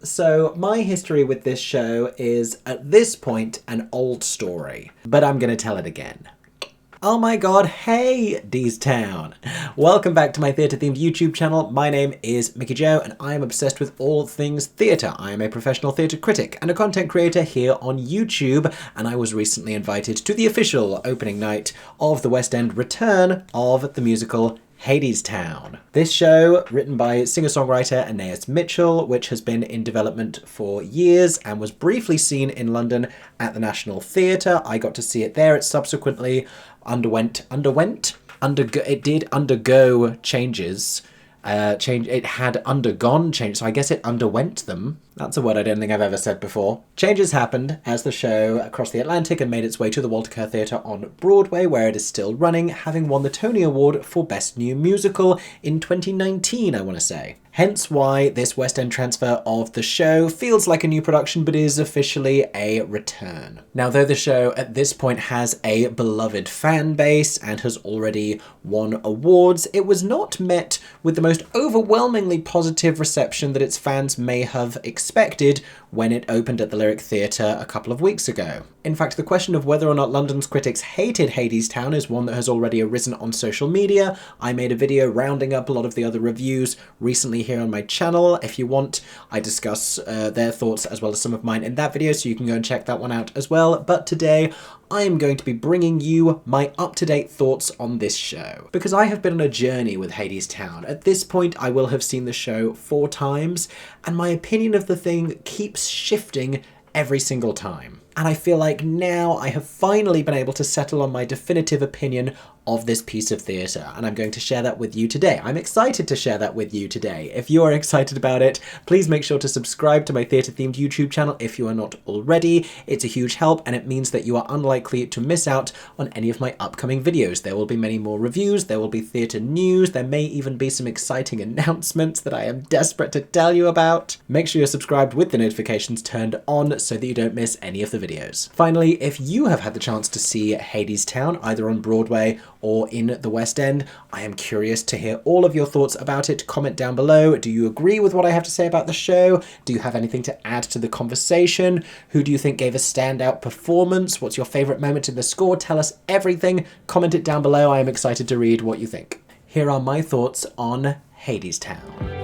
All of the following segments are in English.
So my history with this show is, at this point, an old story, but I'm gonna tell it again. Oh my god, hey, Hadestown! Welcome back to my theatre-themed YouTube channel. My name is Mickey Joe, and I am obsessed with all things theatre. I am a professional theatre critic and a content creator here on YouTube, and I was recently invited to the official opening night of the West End return of the musical Hadestown. This show, written by singer-songwriter Anais Mitchell, which has been in development for years and was briefly seen in London at the National Theatre. I got to see it there. It subsequently it did undergo changes. It had undergone change, so I guess it underwent them. That's a word I don't think I've ever said before. Changes happened as the show crossed the Atlantic and made its way to the Walter Kerr Theatre on Broadway, where it is still running, having won the Tony Award for Best New Musical in 2019, I want to say. Hence why this West End transfer of the show feels like a new production, but is officially a return. Now, though the show at this point has a beloved fan base and has already won awards, it was not met with the most overwhelmingly positive reception that its fans may have expected when it opened at the Lyric Theatre a couple of weeks ago. In fact, the question of whether or not London's critics hated Hadestown is one that has already arisen on social media. I made a video rounding up a lot of the other reviews recently here on my channel. If you want, I discuss their thoughts as well as some of mine in that video, so you can go and check that one out as well. But today, I am going to be bringing you my up-to-date thoughts on this show, because I have been on a journey with Hadestown. At this point, I will have seen the show 4 times, and my opinion of the thing keeps shifting every single time. And I feel like now I have finally been able to settle on my definitive opinion of this piece of theatre, and I'm going to share that with you today. I'm excited to share that with you today. If you are excited about it, please make sure to subscribe to my theatre-themed YouTube channel if you are not already. It's a huge help, and it means that you are unlikely to miss out on any of my upcoming videos. There will be many more reviews, there will be theatre news, there may even be some exciting announcements that I am desperate to tell you about. Make sure you're subscribed with the notifications turned on so that you don't miss any of the videos. Finally, if you have had the chance to see Hadestown, either on Broadway or in the West End, I am curious to hear all of your thoughts about it. Comment down below. Do you agree with what I have to say about the show? Do you have anything to add to the conversation? Who do you think gave a standout performance? What's your favourite moment in the score? Tell us everything. Comment it down below. I am excited to read what you think. Here are my thoughts on Hadestown.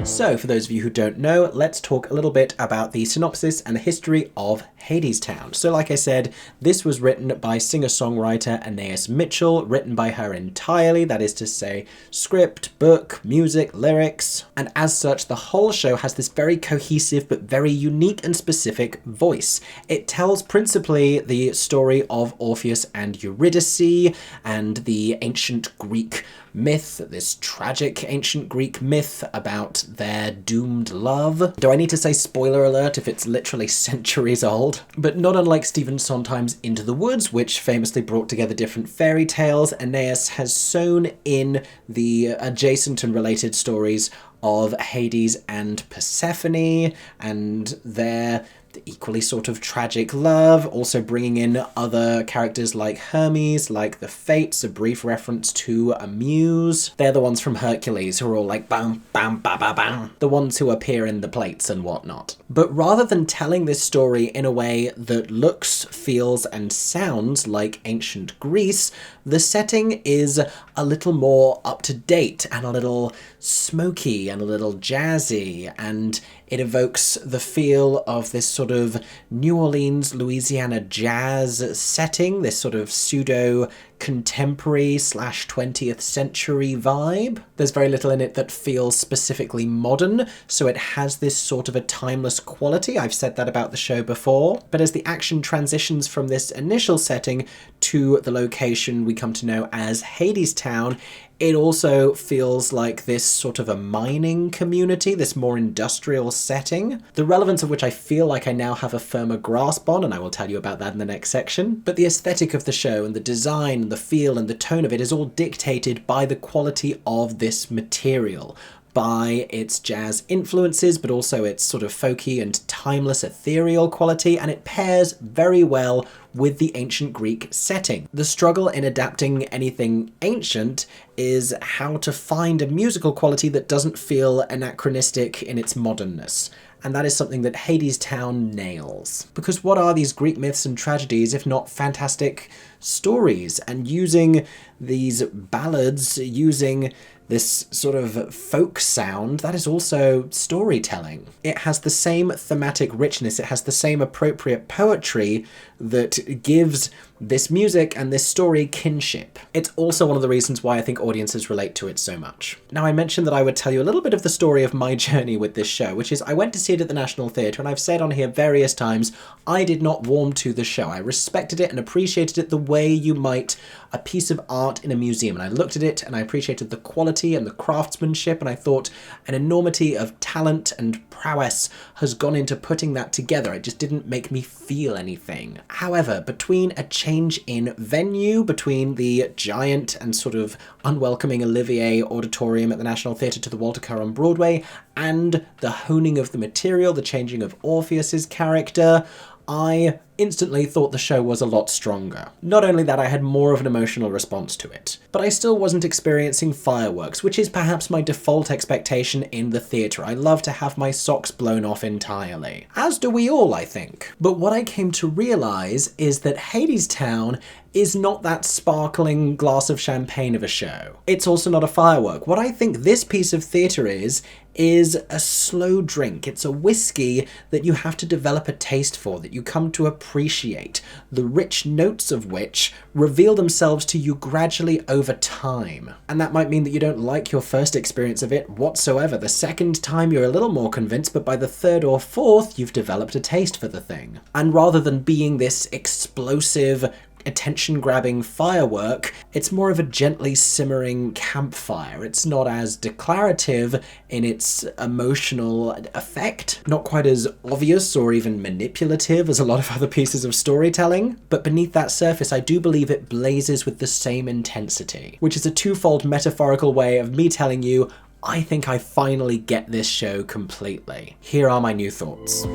So, for those of you who don't know, let's talk a little bit about the synopsis and the history of Hadestown. So, like I said, this was written by singer-songwriter Anais Mitchell, written by her entirely, that is to say, script, book, music, lyrics, and as such, the whole show has this very cohesive but very unique and specific voice. It tells principally the story of Orpheus and Eurydice and the ancient Greek myth, this tragic ancient Greek myth about their doomed love. Do I need to say spoiler alert if it's literally centuries old? But not unlike Stephen Sondheim's Into the Woods, which famously brought together different fairy tales, Aeneas has sewn in the adjacent and related stories of Hades and Persephone and their equally sort of tragic love, also bringing in other characters like Hermes, like the Fates, a brief reference to a muse. They're the ones from Hercules who are all like bam, bam, ba, ba, bam, the ones who appear in the plates and whatnot. But rather than telling this story in a way that looks, feels, and sounds like ancient Greece, the setting is a little more up to date and a little smoky and a little jazzy, and it evokes the feel of this sort of New Orleans, Louisiana jazz setting, this sort of pseudo contemporary / 20th century vibe. There's very little in it that feels specifically modern, so it has this sort of a timeless quality. I've said that about the show before. But as the action transitions from this initial setting to the location we come to know as Hadestown, it also feels like this sort of a mining community, this more industrial setting, the relevance of which I feel like I now have a firmer grasp on, and I will tell you about that in the next section. But the aesthetic of the show and the design and the feel and the tone of it is all dictated by the quality of this material. by its jazz influences, but also its sort of folky and timeless ethereal quality, and it pairs very well with the ancient Greek setting. The struggle in adapting anything ancient is how to find a musical quality that doesn't feel anachronistic in its modernness. And that is something that Hadestown nails. Because what are these Greek myths and tragedies if not fantastic stories? And using these ballads, using this sort of folk sound, that is also storytelling. It has the same thematic richness, it has the same appropriate poetry that gives this music and this story kinship. It's also one of the reasons why I think audiences relate to it so much. Now, I mentioned that I would tell you a little bit of the story of my journey with this show, which is I went to see it at the National Theatre, and I've said on here various times, I did not warm to the show. I respected it and appreciated it the way you might a piece of art in a museum. And I looked at it and I appreciated the quality and the craftsmanship, and I thought an enormity of talent and prowess has gone into putting that together. It just didn't make me feel anything. However, between a change in venue, between the giant and sort of unwelcoming Olivier Auditorium at the National Theatre to the Walter Kerr on Broadway, and the honing of the material, the changing of Orpheus's character, I instantly thought the show was a lot stronger. Not only that, I had more of an emotional response to it, but I still wasn't experiencing fireworks, which is perhaps my default expectation in the theatre. I love to have my socks blown off entirely. As do we all, I think. But what I came to realise is that Hadestown is not that sparkling glass of champagne of a show. It's also not a firework. What I think this piece of theatre is a slow drink. It's a whiskey that you have to develop a taste for, that you come to appreciate, the rich notes of which reveal themselves to you gradually over time. And that might mean that you don't like your first experience of it whatsoever. The second time you're a little more convinced, but by the third or fourth you've developed a taste for the thing. And rather than being this explosive, attention-grabbing firework, it's more of a gently simmering campfire. It's not as declarative in its emotional effect, not quite as obvious or even manipulative as a lot of other pieces of storytelling, but beneath that surface I do believe it blazes with the same intensity, which is a twofold metaphorical way of me telling you I think I finally get this show completely. Here are my new thoughts.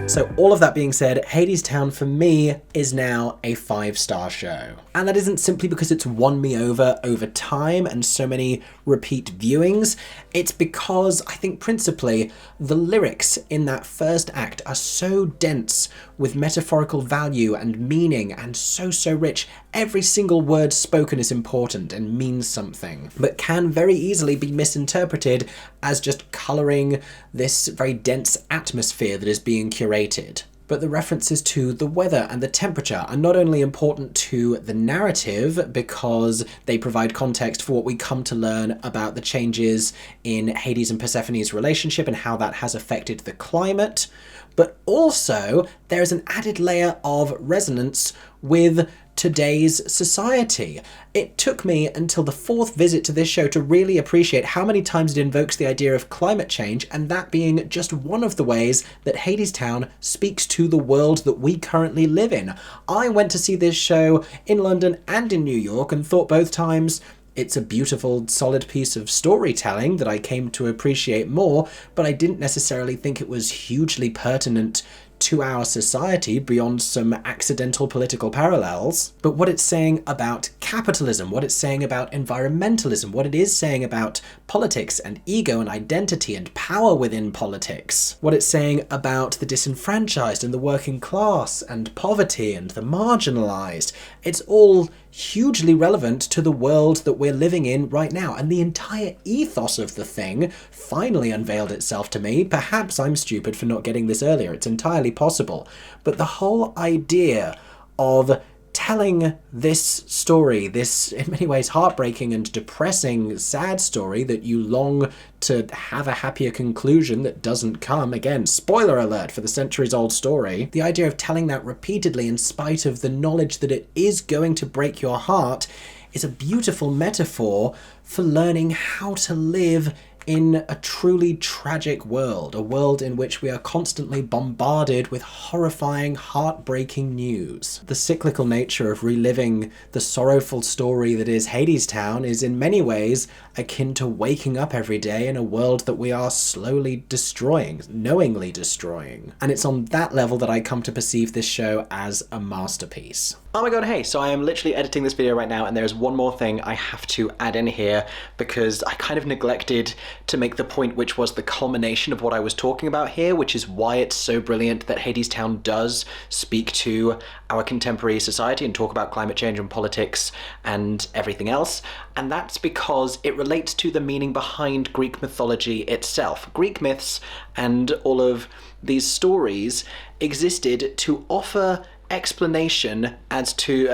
So all of that being said, Hadestown for me is now a 5-star show. And that isn't simply because it's won me over time and so many repeat viewings. It's because I think principally the lyrics in that first act are so dense with metaphorical value and meaning and so rich. Every single word spoken is important and means something, but can very easily be misinterpreted as just colouring this very dense atmosphere that is being curated. But the references to the weather and the temperature are not only important to the narrative because they provide context for what we come to learn about the changes in Hades and Persephone's relationship and how that has affected the climate, but also there is an added layer of resonance with today's society. It took me until the 4th visit to this show to really appreciate how many times it invokes the idea of climate change, and that being just one of the ways that Hadestown speaks to the world that we currently live in. I went to see this show in London and in New York and thought both times it's a beautiful, solid piece of storytelling that I came to appreciate more, but I didn't necessarily think it was hugely pertinent to our society beyond some accidental political parallels. But what it's saying about capitalism, what it's saying about environmentalism, what it is saying about politics and ego and identity and power within politics, what it's saying about the disenfranchised and the working class and poverty and the marginalized, it's all hugely relevant to the world that we're living in right now. And the entire ethos of the thing finally unveiled itself to me. Perhaps I'm stupid for not getting this earlier. It's entirely possible. But the whole idea of telling this story, this in many ways heartbreaking and depressing, sad story that you long to have a happier conclusion that doesn't come, again, spoiler alert for the centuries-old story, the idea of telling that repeatedly in spite of the knowledge that it is going to break your heart is a beautiful metaphor for learning how to live in a truly tragic world, a world in which we are constantly bombarded with horrifying, heartbreaking news. The cyclical nature of reliving the sorrowful story that is Hadestown is in many ways akin to waking up every day in a world that we are slowly destroying, knowingly destroying. And it's on that level that I come to perceive this show as a masterpiece. Oh my god, hey, so I am literally editing this video right now, and there's one more thing I have to add in here because I kind of neglected to make the point which was the culmination of what I was talking about here, which is why it's so brilliant that Hadestown does speak to our contemporary society and talk about climate change and politics and everything else. And that's because it relates to the meaning behind Greek mythology itself. Greek myths and all of these stories existed to offer explanation as to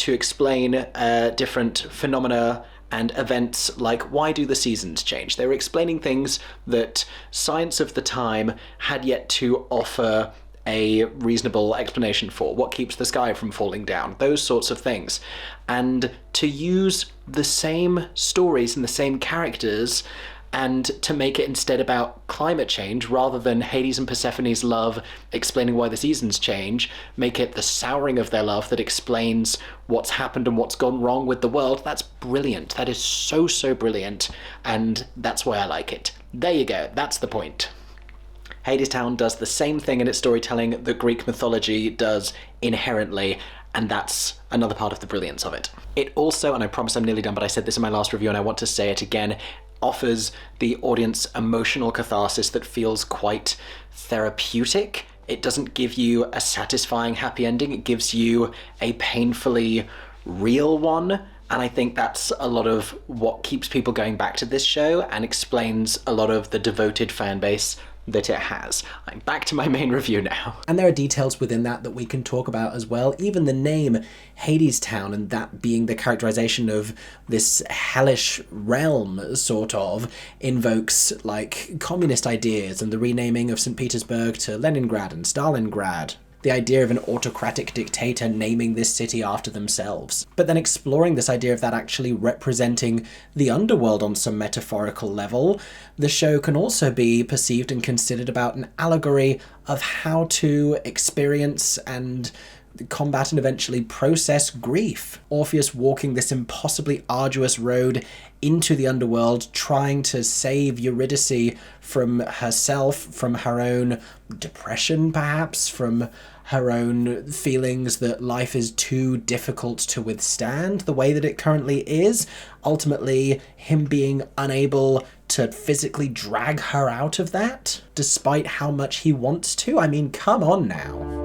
explain different phenomena and events, like why do the seasons change. They were explaining things that science of the time had yet to offer a reasonable explanation for. What keeps the sky from falling down, those sorts of things. And to use the same stories and the same characters and to make it instead about climate change, rather than Hades and Persephone's love explaining why the seasons change, make it the souring of their love that explains what's happened and what's gone wrong with the world. That's brilliant. That is so, so brilliant, and that's why I like it. There you go, that's the point. Hadestown does the same thing in its storytelling that Greek mythology does inherently, and that's another part of the brilliance of it. It also, and I promise I'm nearly done, but I said this in my last review and I want to say it again, offers the audience emotional catharsis that feels quite therapeutic. It doesn't give you a satisfying happy ending, it gives you a painfully real one. And I think that's a lot of what keeps people going back to this show and explains a lot of the devoted fan base that it has. I'm back to my main review now. And there are details within that we can talk about as well. Even the name Hadestown, and that being the characterization of this hellish realm, sort of, invokes like communist ideas and the renaming of St. Petersburg to Leningrad and Stalingrad. The idea of an autocratic dictator naming this city after themselves. But then exploring this idea of that actually representing the underworld on some metaphorical level, the show can also be perceived and considered about an allegory of how to experience and combat and eventually process grief. Orpheus walking this impossibly arduous road into the underworld, trying to save Eurydice from herself, from her own depression perhaps, from her own feelings that life is too difficult to withstand the way that it currently is. Ultimately, him being unable to physically drag her out of that, despite how much he wants to. I mean, come on now.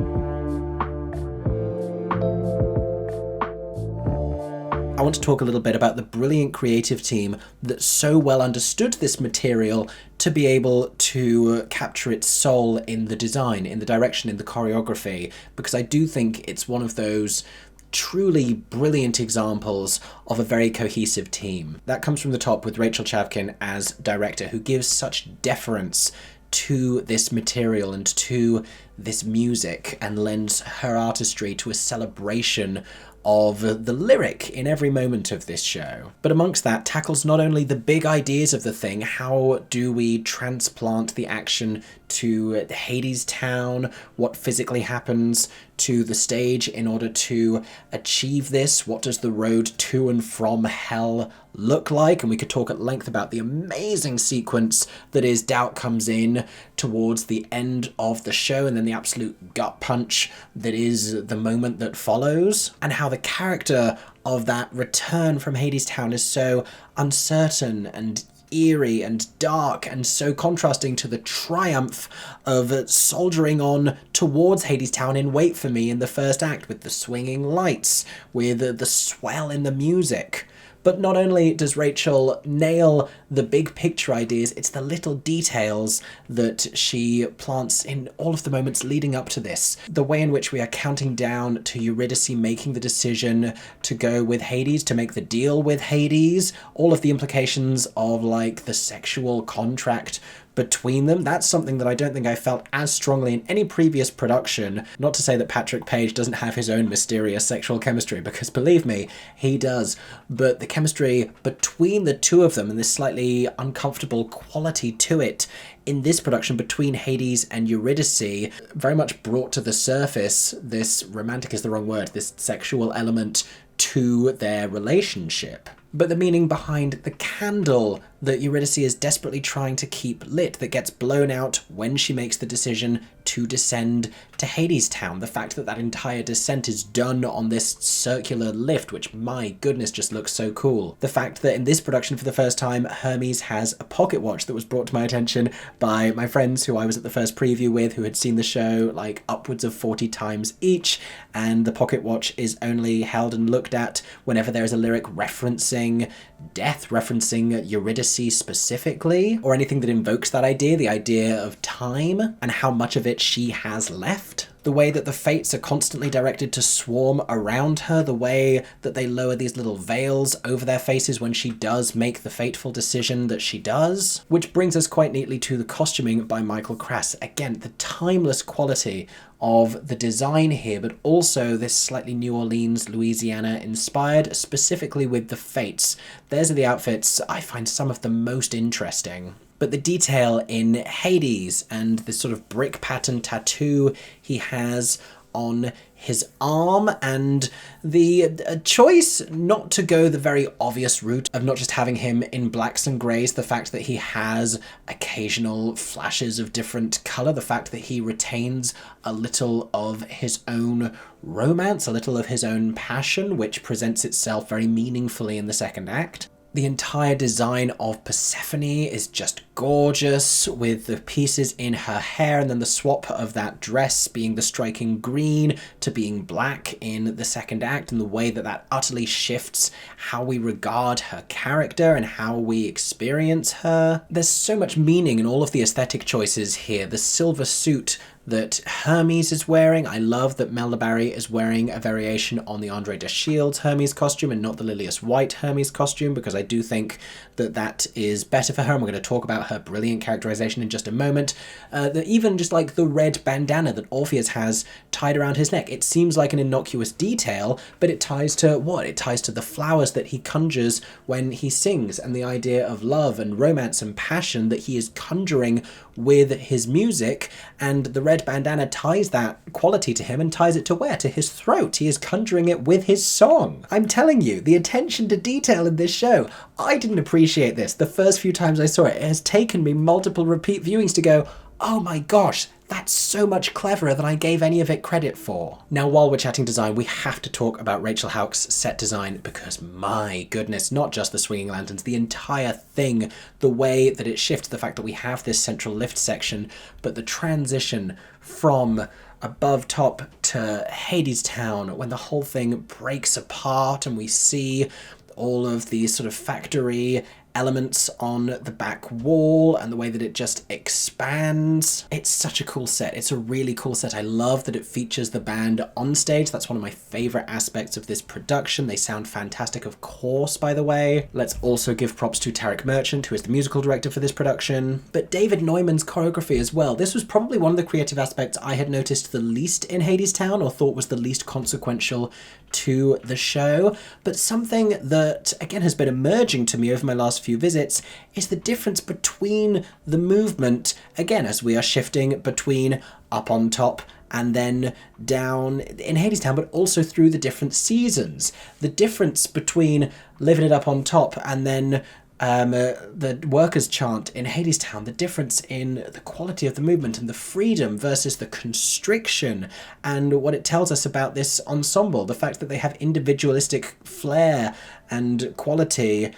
I want to talk a little bit about the brilliant creative team that so well understood this material to be able to capture its soul in the design, in the direction, in the choreography, because I do think it's one of those truly brilliant examples of a very cohesive team. That comes from the top with Rachel Chavkin as director, who gives such deference to this material and to this music and lends her artistry to a celebration of the lyric in every moment of this show. But amongst that, tackles not only the big ideas of the thing, how do we transplant the action to Hadestown, what physically happens to the stage in order to achieve this, what does the road to and from hell look like, and we could talk at length about the amazing sequence that is Doubt comes in towards the end of the show, and then the absolute gut punch that is the moment that follows, and how the character of that return from Hadestown is so uncertain and eerie and dark, and so contrasting to the triumph of soldiering on towards Hadestown in Wait For Me in the first act, with the swinging lights, with the swell in the music. But not only does Rachel nail the big picture ideas, it's the little details that she plants in all of the moments leading up to this. The way in which we are counting down to Eurydice making the decision to go with Hades, to make the deal with Hades, all of the implications of like the sexual contract between them. That's something that I don't think I felt as strongly in any previous production. Not to say that Patrick Page doesn't have his own mysterious sexual chemistry, because believe me, he does. But the chemistry between the two of them and this slightly uncomfortable quality to it in this production between Hades and Eurydice very much brought to the surface this, romantic is the wrong word, this sexual element to their relationship. But the meaning behind the candle that Eurydice is desperately trying to keep lit, that gets blown out when she makes the decision to descend to Hadestown. The fact that that entire descent is done on this circular lift, which, my goodness, just looks so cool. The fact that in this production, for the first time, Hermes has a pocket watch that was brought to my attention by my friends who I was at the first preview with, who had seen the show like upwards of 40 times each, and the pocket watch is only held and looked at whenever there is a lyric referencing death, referencing Eurydice specifically, or anything that invokes that idea, the idea of time and how much of it she has left. The way that the fates are constantly directed to swarm around her, the way that they lower these little veils over their faces when she does make the fateful decision that she does. Which brings us quite neatly to the costuming by Michael Crass. Again, the timeless quality of the design here, but also this slightly New Orleans, Louisiana inspired, specifically with the fates. Those are the outfits I find some of the most interesting. But the detail in Hades and this sort of brick pattern tattoo he has on his arm, and the choice not to go the very obvious route of not just having him in blacks and greys, the fact that he has occasional flashes of different colour, the fact that he retains a little of his own romance, a little of his own passion, which presents itself very meaningfully in the second act. The entire design of Persephone is just gorgeous, with the pieces in her hair and then the swap of that dress being the striking green to being black in the second act, and the way that that utterly shifts how we regard her character and how we experience her. There's so much meaning in all of the aesthetic choices here. The silver suit that Hermes is wearing. I love that Mel La Barrie is wearing a variation on the Andre de Shields Hermes costume and not the Lilius White Hermes costume, because I do think that that is better for her, and we're going to talk about her brilliant characterization in just a moment. That even just like the red bandana that Orpheus has tied around his neck, it seems like an innocuous detail, but it ties to what? It ties to the flowers that he conjures when he sings, and the idea of love and romance and passion that he is conjuring with his music, and the red bandana ties that quality to him and ties it to where? To his throat. He is conjuring it with his song. I'm telling you, the attention to detail in this show, I didn't appreciate this. The first few times I saw it, it has taken me multiple repeat viewings to go, oh my gosh, that's so much cleverer than I gave any of it credit for. Now, while we're chatting design, we have to talk about Rachel Houck's set design, because my goodness, not just the swinging lanterns, the entire thing, the way that it shifts, the fact that we have this central lift section, but the transition from above top to Hadestown, when the whole thing breaks apart and we see all of these sort of factory elements on the back wall and the way that it just expands. It's such a cool set. It's a really cool set. I love that it features the band on stage. That's one of my favorite aspects of this production. They sound fantastic, of course, by the way. Let's also give props to Tarek Merchant, who is the musical director for this production, but David Neumann's choreography as well. This was probably one of the creative aspects I had noticed the least in Hadestown, or thought was the least consequential to the show, but something that again has been emerging to me over my last few visits is the difference between the movement, again, as we are shifting between up on top and then down in Hadestown, but also through the different seasons. The difference between living it up on top and then the workers' chant in Hadestown, the difference in the quality of the movement and the freedom versus the constriction, and what it tells us about this ensemble, the fact that they have individualistic flair and quality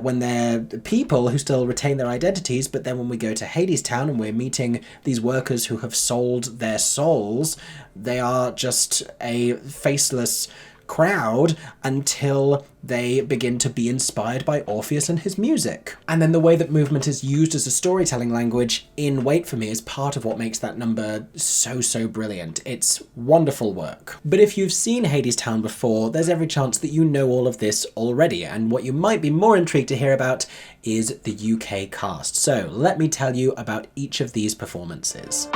when they're people who still retain their identities, but then when we go to Hadestown and we're meeting these workers who have sold their souls, they are just a faceless crowd until they begin to be inspired by Orpheus and his music. And then the way that movement is used as a storytelling language in Wait For Me is part of what makes that number so brilliant. It's wonderful work. But if you've seen Hadestown before, there's every chance that you know all of this already, and what you might be more intrigued to hear about is the UK cast. So let me tell you about each of these performances.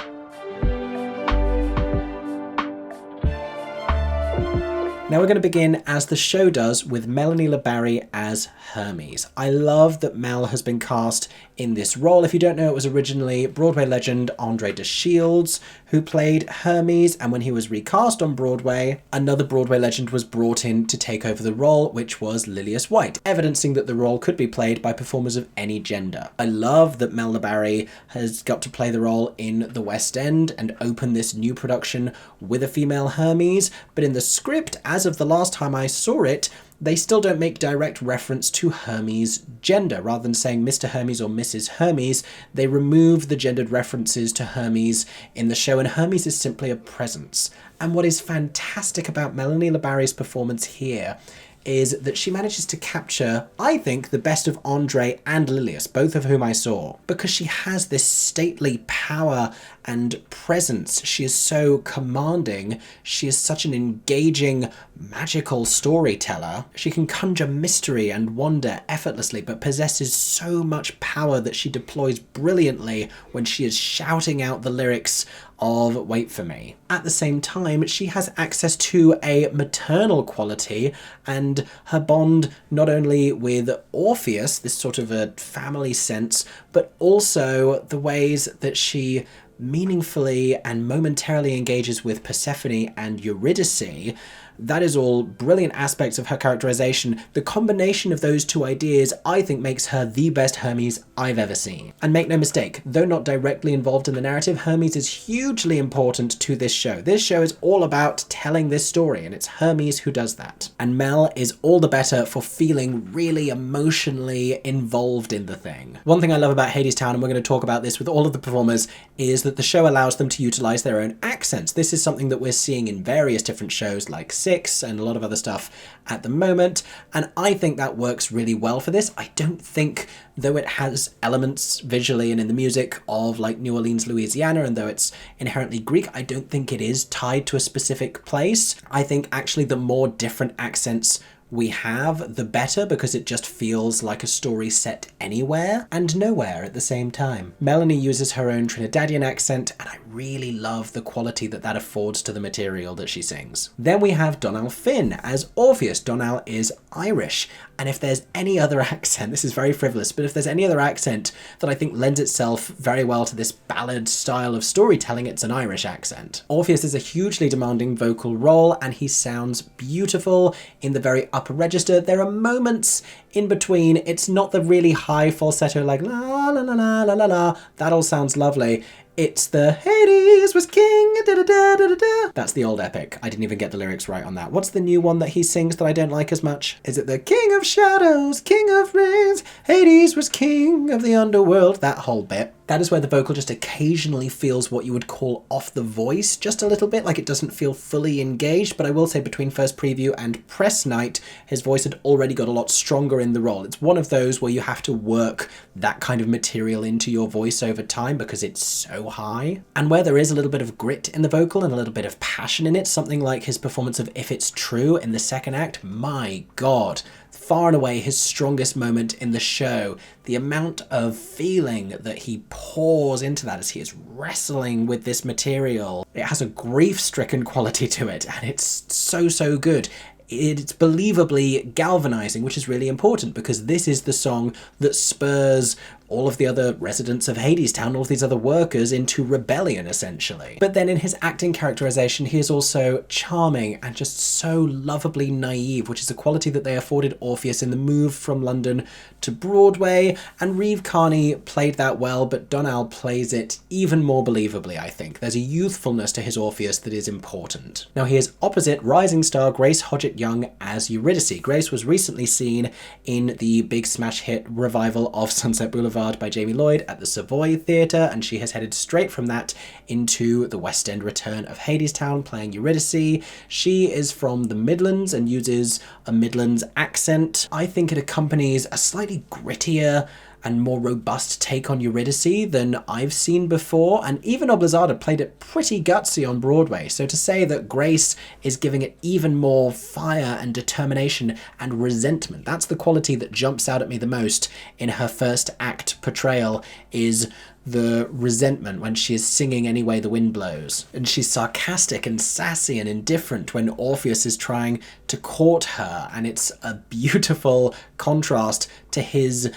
Now we're going to begin, as the show does, with Melanie La Barrie as Hermes. I love that Mel has been cast in this role. If you don't know, it was originally Broadway legend Andre de Shields who played Hermes, and when he was recast on Broadway, another Broadway legend was brought in to take over the role, which was Lillias White, evidencing that the role could be played by performers of any gender. I love that Mel La Barrie has got to play the role in the West End and open this new production with a female Hermes, but in the script, as of the last time I saw it, they still don't make direct reference to Hermes' gender. Rather than saying Mr. Hermes or Mrs. Hermes, they remove the gendered references to Hermes in the show, and Hermes is simply a presence. And what is fantastic about Melanie La Barrie's performance here is that she manages to capture, I think, the best of Andre and Lillias, both of whom I saw, because she has this stately power and presence. She is so commanding. She is such an engaging, magical storyteller. She can conjure mystery and wonder effortlessly, but possesses so much power that she deploys brilliantly when she is shouting out the lyrics of Wait For Me. At the same time, she has access to a maternal quality, and her bond not only with Orpheus, this sort of a family sense, but also the ways that she meaningfully and momentarily engages with Persephone and Eurydice. That is all brilliant aspects of her characterization. The combination of those two ideas, I think, makes her the best Hermes I've ever seen. And make no mistake, though not directly involved in the narrative, Hermes is hugely important to this show. This show is all about telling this story, and it's Hermes who does that. And Mel is all the better for feeling really emotionally involved in the thing. One thing I love about Hadestown, and we're going to talk about this with all of the performers, is that the show allows them to utilize their own accents. This is something that we're seeing in various different shows like Six and a lot of other stuff at the moment, and I think that works really well for this. I don't think, though it has elements visually and in the music of like New Orleans, Louisiana, and though it's inherently Greek, I don't think it is tied to a specific place. I think actually the more different accents we have, the better, because it just feels like a story set anywhere and nowhere at the same time. Melanie uses her own Trinidadian accent, and I really love the quality that that affords to the material that she sings. Then we have Dónal Finn as Orpheus. Dónal is Irish, and if there's any other accent, this is very frivolous, but if there's any other accent that I think lends itself very well to this ballad style of storytelling, it's an Irish accent. Orpheus is a hugely demanding vocal role, and he sounds beautiful in the very upper register. There are moments in between. It's not the really high falsetto like la la la la la la la. That all sounds lovely. It's the Hades was king, da da da da da. That's the old epic. I didn't even get the lyrics right on that. What's the new one that he sings that I don't like as much? Is it the king of shadows, king of rains, Hades was king of the underworld? That whole bit. That is where the vocal just occasionally feels what you would call off the voice, just a little bit, like it doesn't feel fully engaged, but I will say between first preview and press night, his voice had already got a lot stronger in the role. It's one of those where you have to work that kind of material into your voice over time because it's so high. And where there is a little bit of grit in the vocal and a little bit of passion in it, something like his performance of If It's True in the second act, my God, far and away his strongest moment in the show. The amount of feeling that he pours into that as he is wrestling with this material. It has a grief-stricken quality to it, and it's so good. It's believably galvanizing, which is really important because this is the song that spurs all of the other residents of Hadestown, all of these other workers, into rebellion, essentially. But then in his acting characterization, he is also charming and just so lovably naive, which is a quality that they afforded Orpheus in the move from London to Broadway, and Reeve Carney played that well, but Dónal plays it even more believably, I think. There's a youthfulness to his Orpheus that is important. Now, he is opposite rising star Grace Hodgett-Young as Eurydice. Grace was recently seen in the big smash hit revival of Sunset Boulevard Boulevard by Jamie Lloyd at the Savoy Theatre, and she has headed straight from that into the West End return of Hadestown, playing Eurydice. She is from the Midlands and uses a Midlands accent. I think it accompanies a slightly grittier and more robust take on Eurydice than I've seen before, and even Oblizada played it pretty gutsy on Broadway, so to say that Grace is giving it even more fire and determination and resentment, that's the quality that jumps out at me the most in her first act portrayal, is the resentment when she is singing Any Way the Wind Blows. And she's sarcastic and sassy and indifferent when Orpheus is trying to court her, and it's a beautiful contrast to his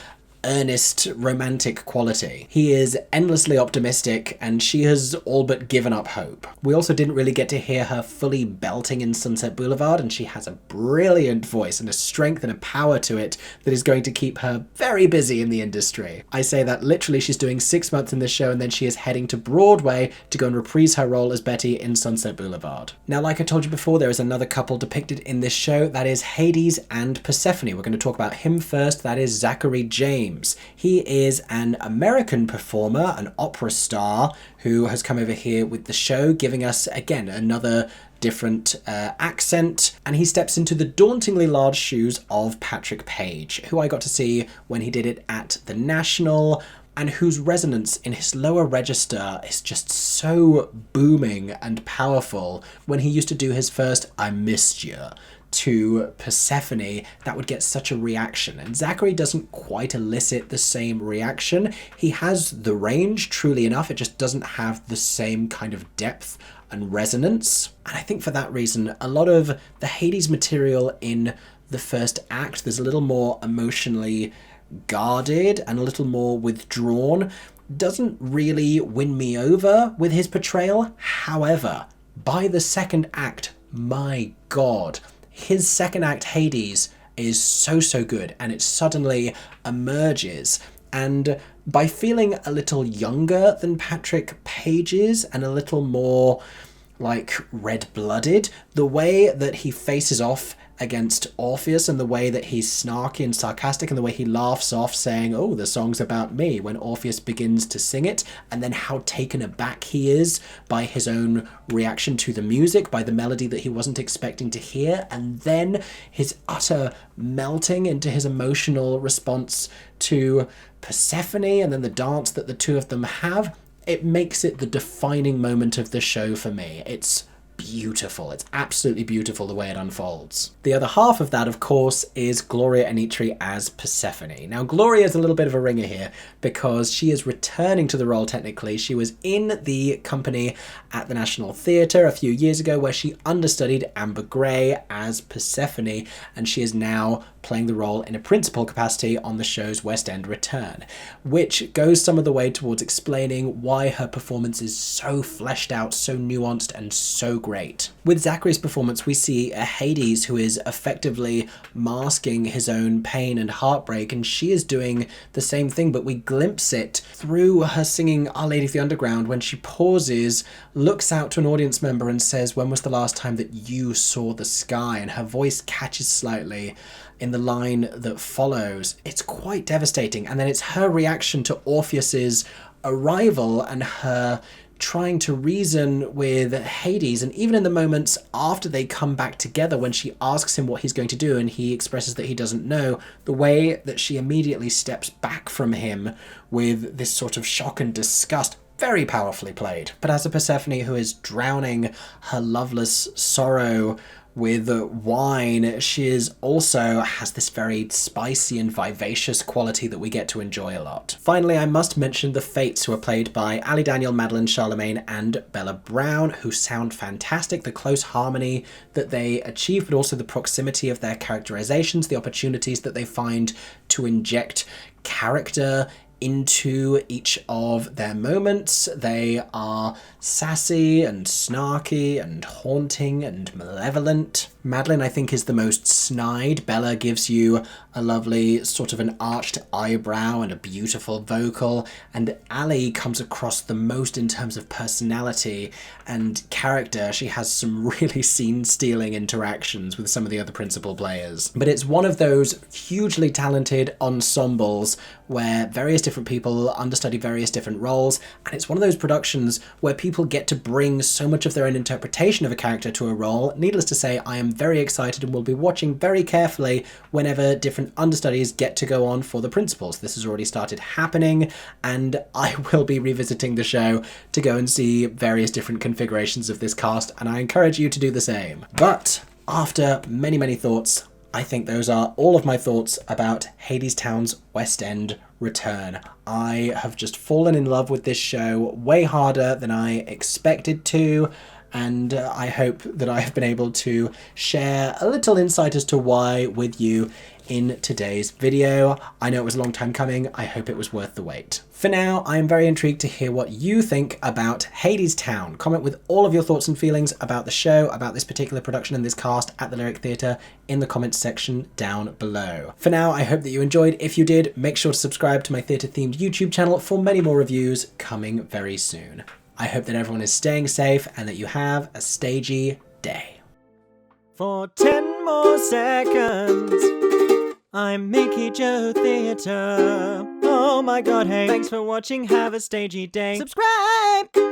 earnest romantic quality. He is endlessly optimistic and she has all but given up hope. We also didn't really get to hear her fully belting in Sunset Boulevard, and she has a brilliant voice and a strength and a power to it that is going to keep her very busy in the industry. I say that literally. She's doing 6 months in this show and then she is heading to Broadway to go and reprise her role as Betty in Sunset Boulevard. Now, like I told you before, there is another couple depicted in this show, that is Hades and Persephone. We're going to talk about him first. That is Zachary James. He is an American performer, an opera star, who has come over here with the show, giving us, again, another different accent, and he steps into the dauntingly large shoes of Patrick Page, who I got to see when he did it at the National, and whose resonance in his lower register is just so booming and powerful. When he used to do his first I Missed Ya to Persephone, that would get such a reaction, and Zachary doesn't quite elicit the same reaction. He has the range, truly enough, it just doesn't have the same kind of depth and resonance, and I think for that reason a lot of the Hades material in the first act, there's a little more emotionally guarded and a little more withdrawn, doesn't really win me over with his portrayal. However, by the second act, my god, his second act Hades is so good, and it suddenly emerges, and by feeling a little younger than Patrick Page's and a little more like red-blooded, the way that he faces off against Orpheus and the way that he's snarky and sarcastic and the way he laughs off saying, oh, the song's about me, when Orpheus begins to sing it, and then how taken aback he is by his own reaction to the music, by the melody that he wasn't expecting to hear, and then his utter melting into his emotional response to Persephone, and then the dance that the two of them have. It makes it the defining moment of the show for me. It's beautiful. It's absolutely beautiful the way it unfolds. The other half of that, of course, is Gloria Onitiri as Persephone. Now, Gloria is a little bit of a ringer here because she is returning to the role technically. She was in the company at the National Theatre a few years ago where she understudied Amber Gray as Persephone, and she is now playing the role in a principal capacity on the show's West End return, which goes some of the way towards explaining why her performance is so fleshed out, so nuanced, and so great. With Zachary's performance, we see a Hades who is effectively masking his own pain and heartbreak, and she is doing the same thing, but we glimpse it through her singing Our Lady of the Underground when she pauses, looks out to an audience member and says, when was the last time that you saw the sky? And her voice catches slightly in the line that follows. It's quite devastating, and then it's her reaction to Orpheus's arrival and her trying to reason with Hades, and even in the moments after they come back together when she asks him what he's going to do and he expresses that he doesn't know, the way that she immediately steps back from him with this sort of shock and disgust, very powerfully played. But as a Persephone who is drowning her loveless sorrow with wine, she is also has this very spicy and vivacious quality that we get to enjoy a lot. Finally, I must mention the Fates, who are played by Ali Daniel, Madeline Charlemagne, and Bella Brown, who sound fantastic. The close harmony that they achieve, but also the proximity of their characterizations, the opportunities that they find to inject character into each of their moments. They are sassy and snarky and haunting and malevolent. Madeline, I think, is the most snide. Bella gives you a lovely sort of an arched eyebrow and a beautiful vocal, and Ali comes across the most in terms of personality and character. She has some really scene-stealing interactions with some of the other principal players. But it's one of those hugely talented ensembles where various different people understudy various different roles, and it's one of those productions where people get to bring so much of their own interpretation of a character to a role. Needless to say, I am very excited and will be watching very carefully whenever different understudies get to go on for the principals. This has already started happening, and I will be revisiting the show to go and see various different configurations of this cast, and I encourage you to do the same. But after many, many thoughts, I think those are all of my thoughts about Hadestown's West End return. I have just fallen in love with this show way harder than I expected to, and I hope that I have been able to share a little insight as to why with you in today's video. I know it was a long time coming. I hope it was worth the wait. For now, I am very intrigued to hear what you think about Hadestown. Comment with all of your thoughts and feelings about the show, about this particular production and this cast at the Lyric Theatre in the comments section down below. For now, I hope that you enjoyed. If you did, make sure to subscribe to my theatre-themed YouTube channel for many more reviews coming very soon. I hope that everyone is staying safe and that you have a stagey day. For 10 more seconds, I'm Mickey Joe Theatre. Oh my god, hey, thanks for watching, have a stagey day. Subscribe!